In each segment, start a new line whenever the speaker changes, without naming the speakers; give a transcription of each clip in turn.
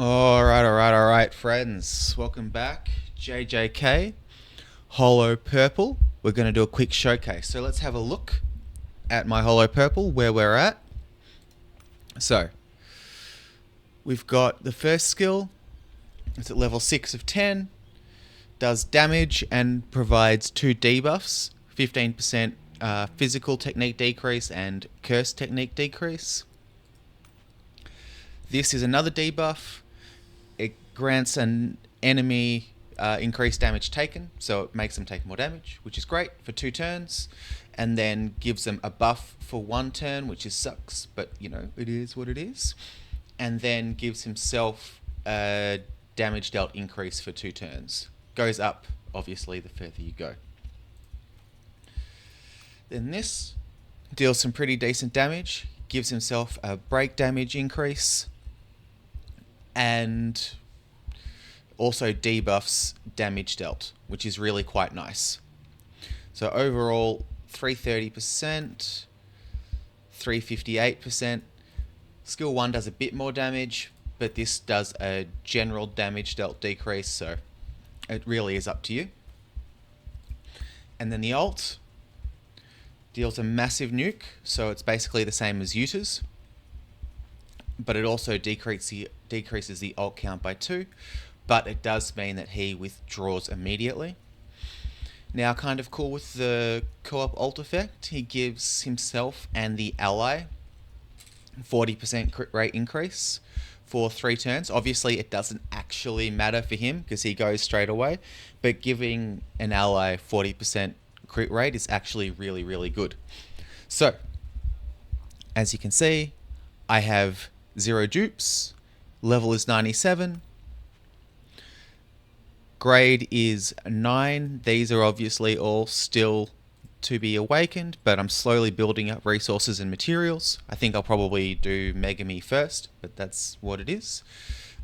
Alright, friends. Welcome back. JJK, Holo Purple. We're going to do a quick showcase. So let's have a look at my Holo Purple, where we're at. So, we've got the first skill. It's at level 6 of 10. Does damage and provides 2 debuffs. 15% physical technique decrease and curse technique decrease. This is another debuff. It grants an enemy increased damage taken, so it makes them take more damage, which is great for 2 turns, and then gives them a buff for 1 turn, which is sucks, but you know, it is what it is. And then gives himself a damage dealt increase for 2 turns. Goes up, obviously, the further you go. Then this deals some pretty decent damage, gives himself a break damage increase, and also debuffs damage dealt, which is really quite nice. So overall, 330%, 358%. Skill 1 does a bit more damage, but this does a general damage dealt decrease, so it really is up to you. And then the ult deals a massive nuke, so it's basically the same as Yuta's, but it also decreases the ult count by 2, but it does mean that he withdraws immediately. Now, kind of cool with the co-op ult effect, he gives himself and the ally 40% crit rate increase for 3 turns. Obviously, it doesn't actually matter for him because he goes straight away, but giving an ally 40% crit rate is actually really, really good. So, as you can see, I have 0 dupes, level is 97, grade is 9. These are obviously all still to be awakened, but I'm slowly building up resources and materials. I think I'll probably do Megami first, but that's what it is.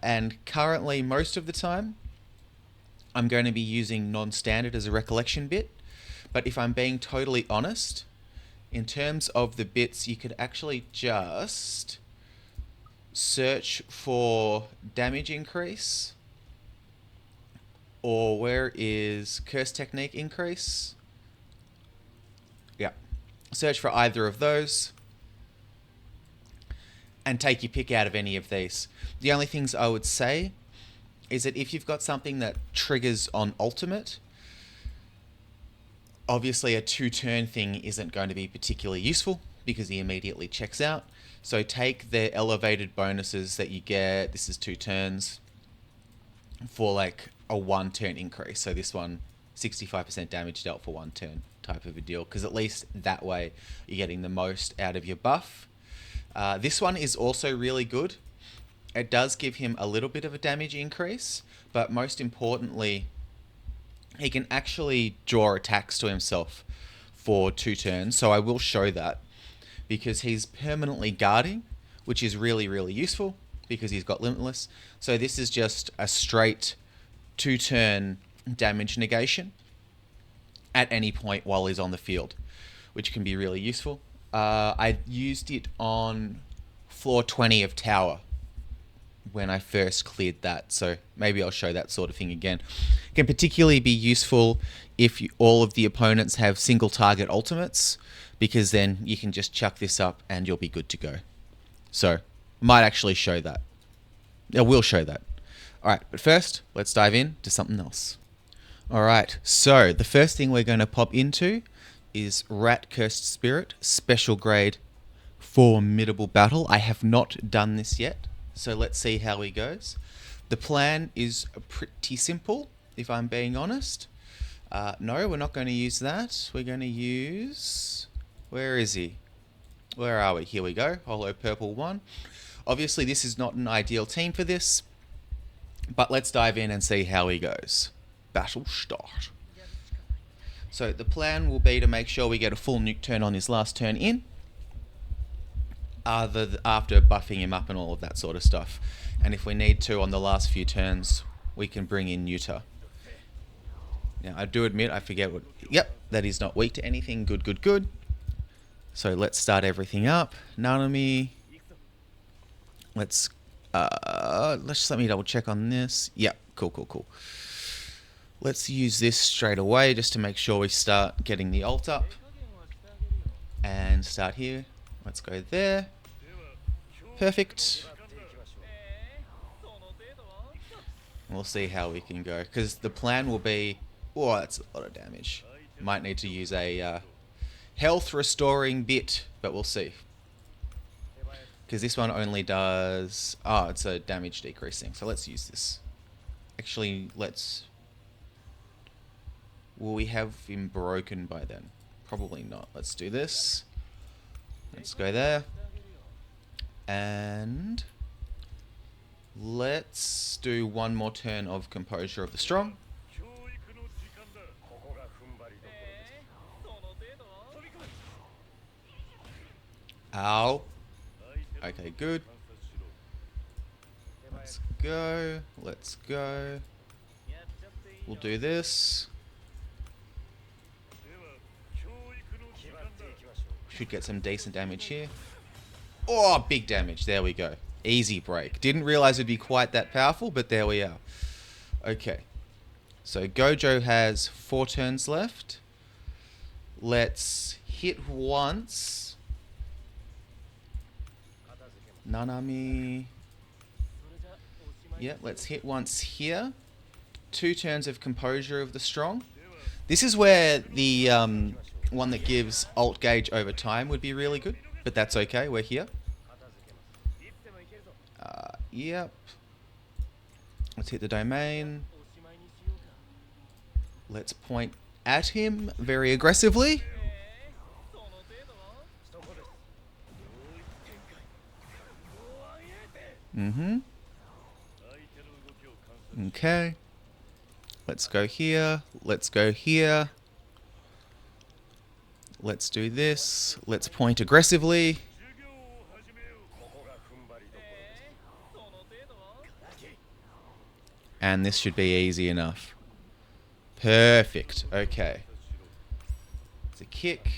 And currently, most of the time, I'm going to be using non-standard as a recollection bit, but if I'm being totally honest, in terms of the bits, you could actually just search for damage increase, or where is curse technique increase? Yeah, search for either of those and take your pick out of any of these. The only things I would say is that if you've got something that triggers on ultimate, obviously a 2-turn thing isn't going to be particularly useful because he immediately checks out. So take the elevated bonuses that you get, this is 2 turns, for like a 1-turn increase. So this one, 65% damage dealt for 1 turn type of a deal, because at least that way you're getting the most out of your buff. This one is also really good. It does give him a little bit of a damage increase, but most importantly, he can actually draw attacks to himself for 2 turns. So I will show that, because he's permanently guarding, which is really, really useful because he's got limitless. So this is just a straight 2-turn damage negation at any point while he's on the field, which can be really useful. I used it on floor 20 of Tower when I first cleared that, so maybe I'll show that sort of thing again. It can particularly be useful if all of the opponents have single target ultimates, because then you can just chuck this up and you'll be good to go. So, might actually show that. I will show that. Alright, but first, let's dive in to something else. Alright, so the first thing we're going to pop into is Rat Cursed Spirit, Special Grade, Formidable Battle. I have not done this yet, so let's see how he goes. The plan is pretty simple, if I'm being honest. No, we're not going to use that. We're going to use... Where is he? Where are we? Here we go. Holo Purple 1. Obviously, this is not an ideal team for this, but let's dive in and see how he goes. Battle start. So the plan will be to make sure we get a full nuke turn on his last turn in, after buffing him up and all of that sort of stuff. And if we need to on the last few turns, we can bring in Yuta. Now, I do admit I forget what... Yep, that is not weak to anything. Good, good, good. So let's start everything up. Nanami. Let's let me double check on this. Yep, cool. Let's use this straight away just to make sure we start getting the ult up. And start here. Let's go there. Perfect. We'll see how we can go. Because the plan will be... Oh, that's a lot of damage. Might need to use a health restoring bit. But we'll see. Because this one only does... Oh, it's a damage decreasing. So let's use this. Actually, let's... Will we have him broken by then? Probably not. Let's do this. Let's go there. And... Let's do one more turn of Composure of the Strong. Ow. Okay, good. Let's go. Let's go. We'll do this. Should get some decent damage here. Oh, big damage. There we go. Easy break. Didn't realize it'd be quite that powerful, but there we are. Okay. So Gojo has 4 turns left. Let's hit once. Nanami. Yeah, let's hit once here. 2 turns of Composure of the Strong. This is where the one that gives ult gauge over time would be really good, but that's okay. We're here. Yep. Let's hit the domain. Let's point at him very aggressively. Okay. Let's go here. Let's go here. Let's do this. Let's point aggressively. And this should be easy enough. Perfect. Okay. It's a kick.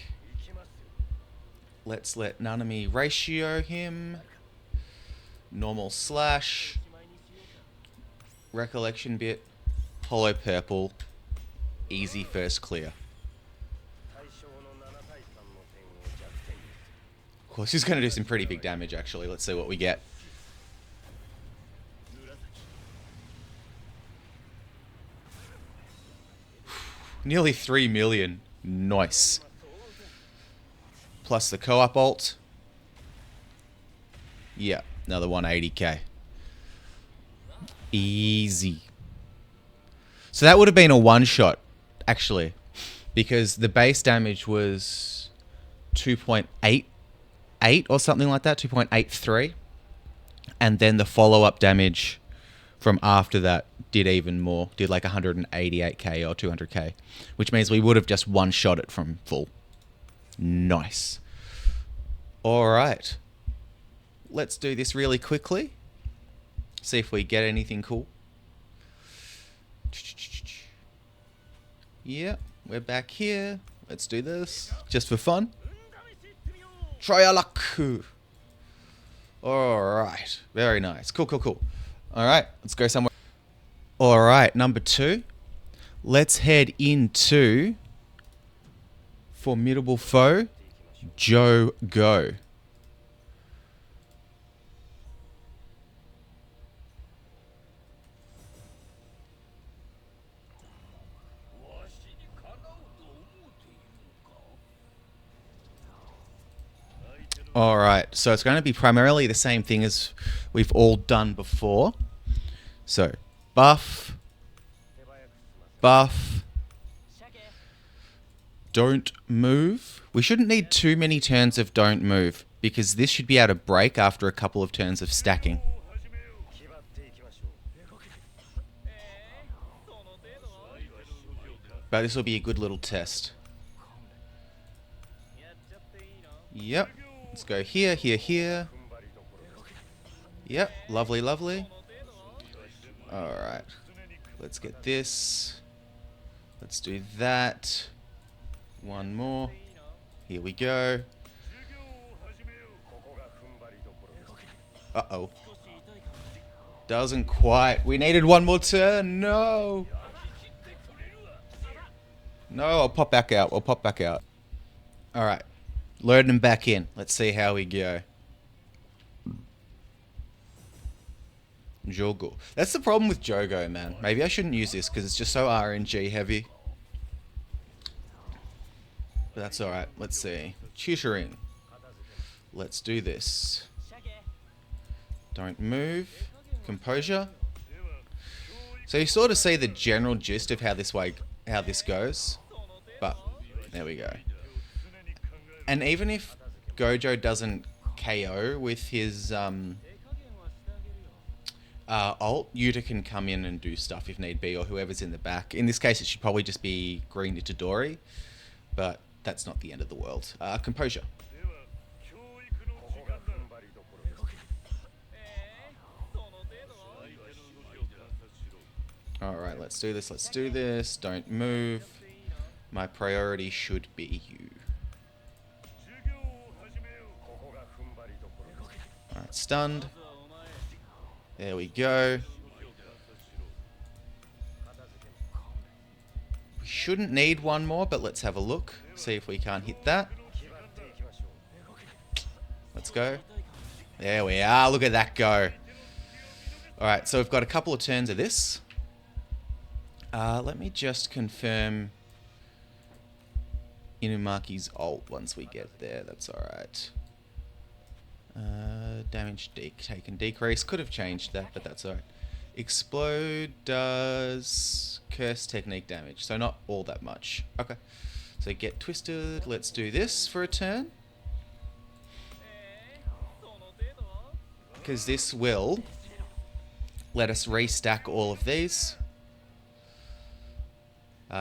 Let's let Nanami ratio him. Normal slash. Recollection bit. Hollow purple. Easy first clear. Of course, he's going to do some pretty big damage, actually. Let's see what we get. Nearly 3 million. Nice. Plus the co-op ult. Yeah, another 180k. Easy. So that would have been a one-shot, actually. Because the base damage was 2.88 or something like that. 2.83. And then the follow-up damage from after that did even more. Did like 188k or 200k. Which means we would have just one-shot it from full. Nice. Alright. Let's do this really quickly. See if we get anything cool. Yeah, we're back here. Let's do this. Just for fun. Try our luck. Alright. Very nice. Cool. Alright, let's go somewhere. Alright, number 2. Let's head into Formidable Foe, Go. Alright, so it's going to be primarily the same thing as we've all done before. So, buff, don't move. We shouldn't need too many turns of don't move, because this should be able to break after a couple of turns of stacking. But this will be a good little test. Yep. Let's go here. Yep. Lovely. Alright. Let's get this. Let's do that. One more. Here we go. Uh-oh. Doesn't quite. We needed one more turn. No. No, I'll pop back out. I'll pop back out. Alright. Load him back in. Let's see how we go. Jogo. That's the problem with Jogo, man. Maybe I shouldn't use this because it's just so RNG heavy. But that's alright. Let's see. Tutoring. Let's do this. Don't move. Composure. So you sort of see the general gist of how this goes. But there we go. And even if Gojo doesn't KO with his ult, Yuta can come in and do stuff if need be, or whoever's in the back. In this case, it should probably just be Green Itadori, but that's not the end of the world. Composure. Alright, let's do this, let's do this. Don't move. My priority should be you. Alright, stunned. There we go. We shouldn't need one more, but let's have a look. See if we can't hit that. Let's go. There we are. Look at that go. Alright, so we've got a couple of turns of this. Let me just confirm Inumaki's ult once we get there. That's alright. Damage taken decrease. Could have changed that, but that's alright. Explode does curse technique damage, so not all that much. Okay. So get twisted. Let's do this for a turn. Because this will let us restack all of these.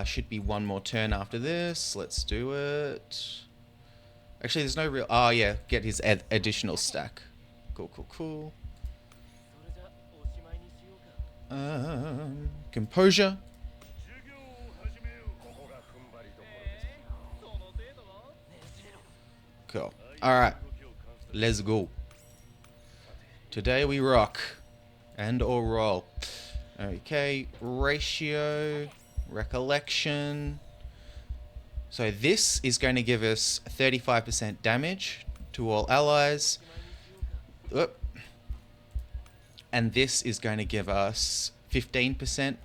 Should be one more turn after this. Let's do it. Actually, there's no real... Oh, yeah. Get his additional stack. Cool, cool, cool. Composure. Cool. Alright. Let's go. Today we rock. And or roll. Okay. Ratio. Recollection. So this is going to give us 35% damage to all allies. Oop. And this is going to give us 15%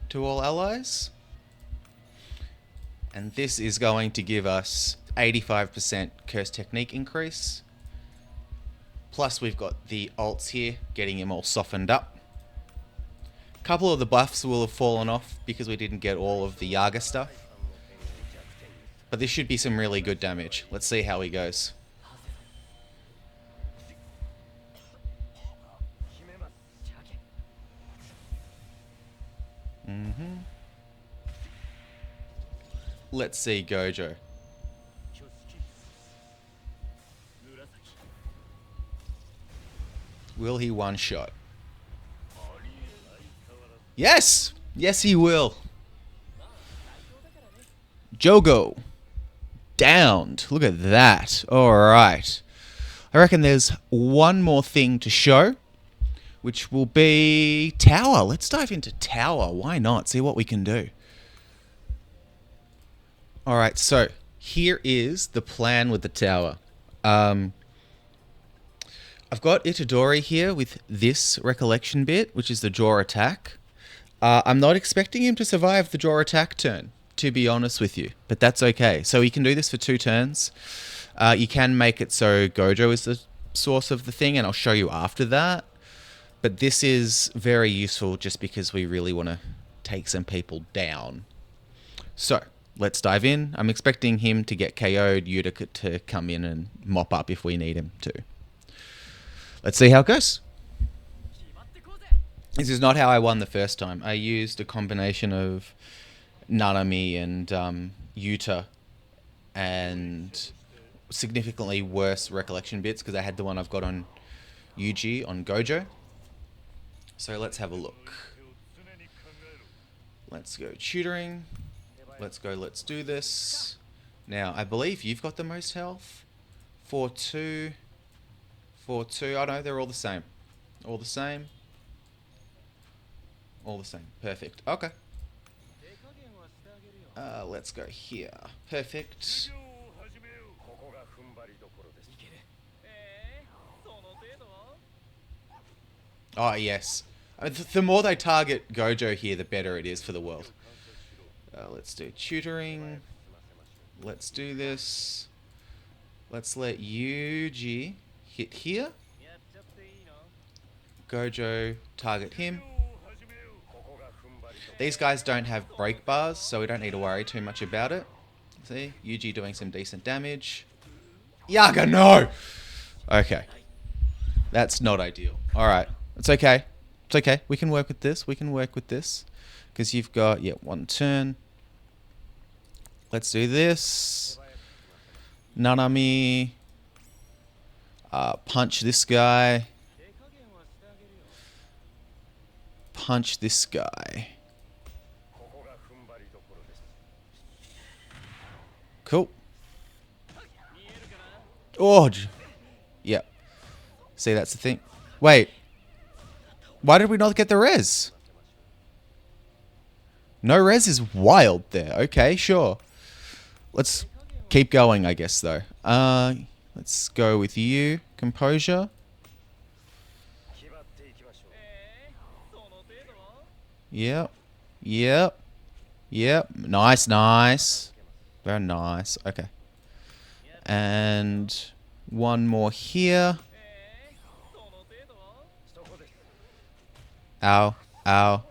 to all allies. And this is going to give us 85% curse technique increase. Plus we've got the ults here, getting him all softened up. A couple of the buffs will have fallen off because we didn't get all of the Yaga stuff. But this should be some really good damage. Let's see how he goes. Let's see Gojo. Will he one-shot? Yes! Yes, he will. Jogo. Downed. Look at that. Alright. I reckon there's one more thing to show, which will be Tower. Let's dive into Tower. Why not? See what we can do. Alright, so here is the plan with the Tower. I've got Itadori here with this recollection bit, which is the draw attack. I'm not expecting him to survive the draw attack turn, to be honest with you, but that's okay. So he can do this for 2 turns. You can make it so Gojo is the source of the thing, and I'll show you after that. But this is very useful just because we really want to take some people down. So let's dive in. I'm expecting him to get KO'd, Yuta to come in and mop up if we need him to. Let's see how it goes. This is not how I won the first time. I used a combination of Nanami and Yuta and significantly worse recollection bits because I had the one I've got on Yuji on Gojo. So let's have a look. Let's go tutoring. Let's go, let's do this. Now, I believe you've got the most health. 4-2. 4-2. Oh no, they're all the same. All the same. All the same. Perfect. Okay. Let's go here. Perfect. Oh, yes. The more they target Gojo here, the better it is for the world. Let's do tutoring. Let's do this. Let's let Yuji hit here. Gojo target him. These guys don't have break bars, so we don't need to worry too much about it. See? Yuji doing some decent damage. Yaga, no! Okay. That's not ideal. Alright. It's okay. It's okay. We can work with this. We can work with this. Because you've got, yeah, one turn. Let's do this. Nanami. Punch this guy. Punch this guy. Cool. Oh, yep. See, that's the thing. Wait. Why did we not get the res? No res is wild there. Okay, sure. Let's keep going, I guess, though. Let's go with you. Composure. Yep. Yep. Yep. Nice, nice. Very nice. Okay. And one more here. Ow. Ow.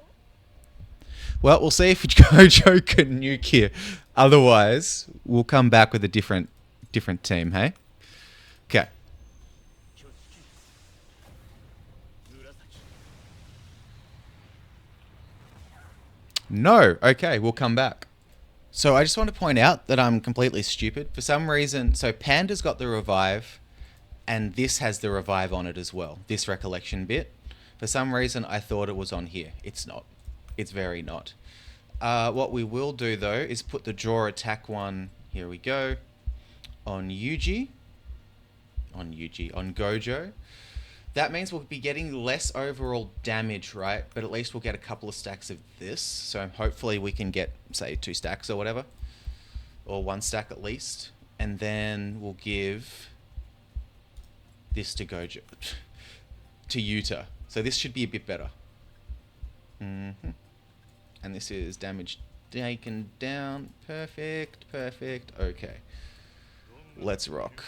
Well, we'll see if Gojo can nuke here. Otherwise, we'll come back with a different team, hey? Okay. No. Okay, we'll come back. So I just want to point out that I'm completely stupid. For some reason, so Panda's got the revive, and this has the revive on it as well. This recollection bit. For some reason, I thought it was on here. It's not. It's very not. What we will do, though, is put the draw attack one, here we go, on Yuji. On Gojo. That means we'll be getting less overall damage, right? But at least we'll get a couple of stacks of this. So hopefully we can get, say, 2 stacks or whatever. Or 1 stack at least. And then we'll give this to Gojo. To Yuta. So this should be a bit better. Mm-hmm. And this is damage taken down. Perfect, perfect. Okay. Let's rock.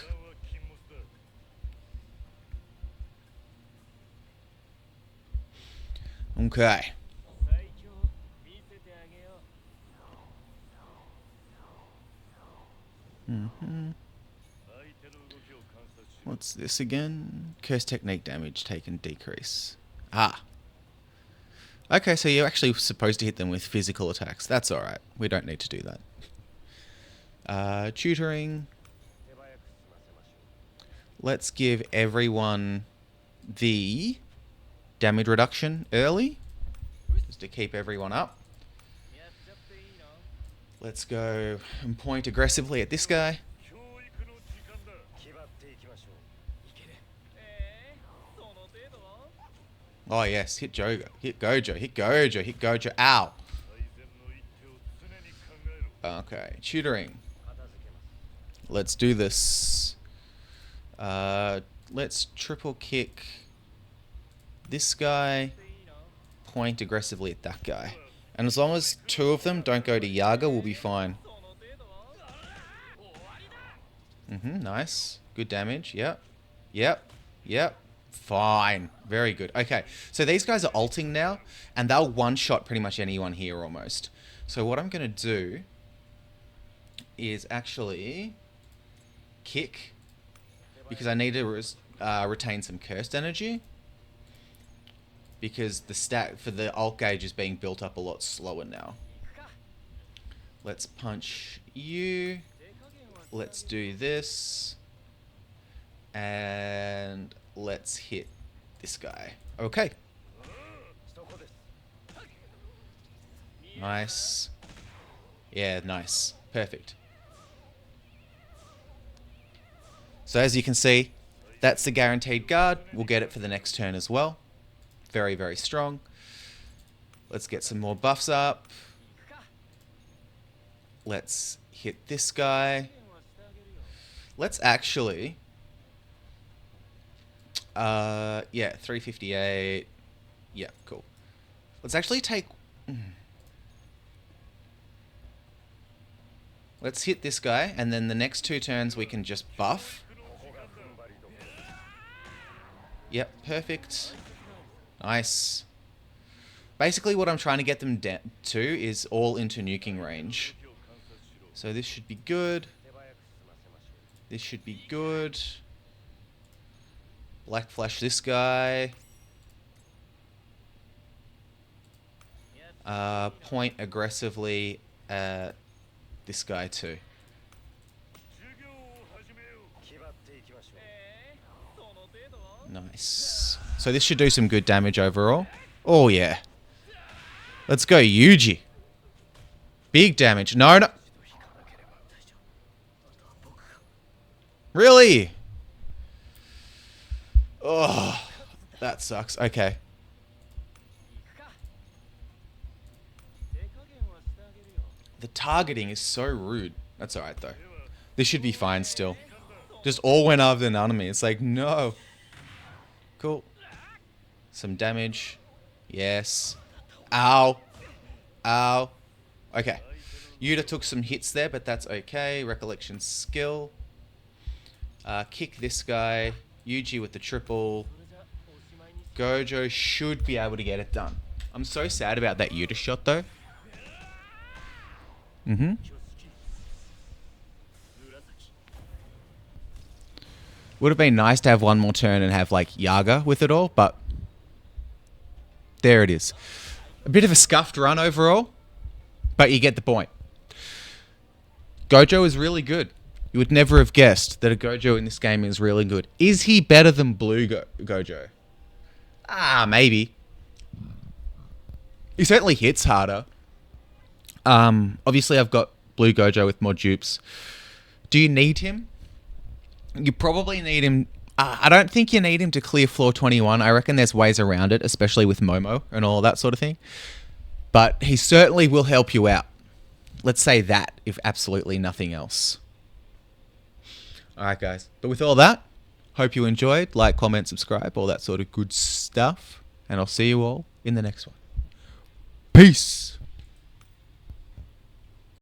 Okay. Mm-hmm. What's this again? Curse technique damage taken decrease. Ah. Okay, so you're actually supposed to hit them with physical attacks. That's alright. We don't need to do that. Tutoring. Let's give everyone the damage reduction early. Just to keep everyone up. Let's go and point aggressively at this guy. Oh yes, hit Gojo, hit Gojo, hit Gojo, hit Gojo. Ow. Okay, tutoring. Let's do this. Let's triple kick this guy. Point aggressively at that guy. And as long as 2 of them don't go to Yaga, we'll be fine. Nice. Good damage. Yep. Yep. Yep. Fine. Very good. Okay. So these guys are ulting now, and they'll one-shot pretty much anyone here almost. So what I'm going to do is actually kick, because I need to retain some cursed energy. Because the stat for the ult gauge is being built up a lot slower now. Let's punch you. Let's do this. And let's hit this guy. Okay. Nice. Yeah, nice. Perfect. So as you can see, that's the guaranteed guard. We'll get it for the next turn as well. Very, very strong. Let's get some more buffs up. Let's hit this guy. Let's actually... yeah, 358. Yeah, cool. Let's actually take... Let's hit this guy, and then the next 2 turns we can just buff. Yep, perfect. Nice. Basically what I'm trying to get them to is all into nuking range. So this should be good. This should be good. Black flash this guy. Point aggressively at this guy too. Nice. So this should do some good damage overall. Oh yeah. Let's go Yuji. Big damage. No, no. Really? Oh, that sucks. Okay. The targeting is so rude. That's alright though. This should be fine still. Just all went after none of me. It's like, no. Cool. Some damage. Yes. Ow. Ow. Okay. Yuta took some hits there, but that's okay. Recollection skill. Kick this guy. Yuji with the triple. Gojo should be able to get it done. I'm so sad about that Yuta shot though. Would have been nice to have one more turn and have like Yaga with it all, but there it is. A bit of a scuffed run overall, but you get the point. Gojo is really good. You would never have guessed that a Gojo in this game is really good. Is he better than Blue Gojo? Ah, maybe. He certainly hits harder. Obviously I've got Blue Gojo with more dupes. Do you need him? You probably need him. I don't think you need him to clear floor 21. I reckon there's ways around it, especially with Momo and all that sort of thing. But he certainly will help you out. Let's say that, if absolutely nothing else. Alright guys, but with all that, hope you enjoyed. Like, comment, subscribe, all that sort of good stuff. And I'll see you all in the next one. Peace!